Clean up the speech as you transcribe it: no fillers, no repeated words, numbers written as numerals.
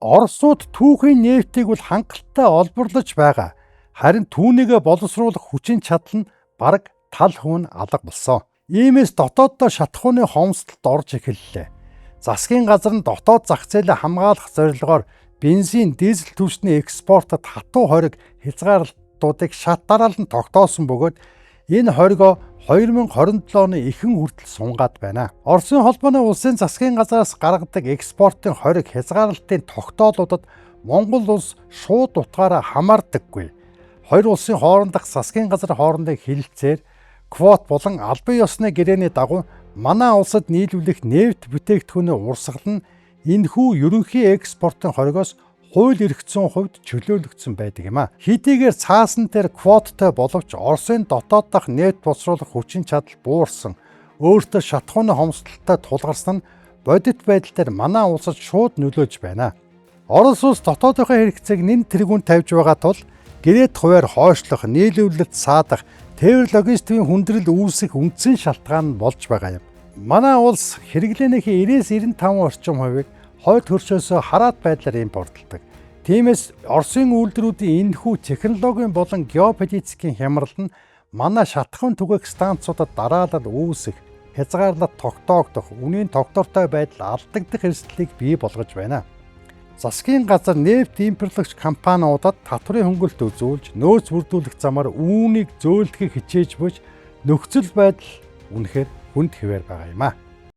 Оросууд түүхийн нефтийг бол хангалттай олборлож байгаа. Харин түүнийгээ боловсруулах хүчин чадал нь бараг тал хүн алга болсон. Иймээс дотооддоо шатахууны хомсдолд орж эхэллээ. Засгийн газар нь дотоод зах зээлээ хамгаалах зорилгоор бензин, дизель түвшний экспортод хатуу хориг хязгаарлалтуудыг шат дараалан тогтоосон бөгөөд энэ хоригоо 2027 оны ихэнх хүртэл сунгаад байна. Оросын холбооны улсын засгийн газраас гаргадаг экспортын хориг хязгаарлалтын тогтоолуудад Монгол улс шууд утгаараа хамаардаггүй. Хоёр улсын хоорондох засгийн газар хоорондын хэлэлцээр квот болон албан ёсны гэрээний дагуу манай улсад нийлүүлэх нефт бүтээгдэхүүний урсгал нь энэхүү ерөнхий экспортын хоригоос хууль эрх зүйн хувьд чөлөөлөгдсөн байдаг юм а. Хэдийгээр цаасан дээр квоттой боловч Оросын дотоод дахь нефт боловсруулах хүчин чадал буурсан, өөртөө шатахууны хомсдолтой тулгарсан нь бодит байдал дээр манай улсад шууд нөлөөж байна. Орос улс дотоодынхоо хэрэгцээг нэн тэргүүнд тавьж байгаа тул гэрээт хуваар хойшлох, нийлүүлэлт саадах, тээвэр логистикийн хүндрэл үүсэх үндсэн шалтгаан нь болж байгаа юм. Манай улс хэрэглээнийхээ 90-95% орчим хувийг хойд хөршөөсөө хараат байдлаар импортлдог. Тиймээс Оросын үйлдвэрүүдийн энэхүү технологийн болон геополитикийн хямрал нь манай шатахуун түгээх станцуудад дараалал үүсэх, хязгаарлалт тогтоогдох, үнийн тогтвортой байдал алдагдах эрсдлийг бий болгож байна. Засгийн газар нефт импортлогч компаниудад татврын хөнгөлөлт үзүүлж, нөөц бүрдүүлэх замаар үүнийг зөөлдөхийг хичээж буй нөхцөл байдал үнэхээр хүнд хэвээр байгаа юм а.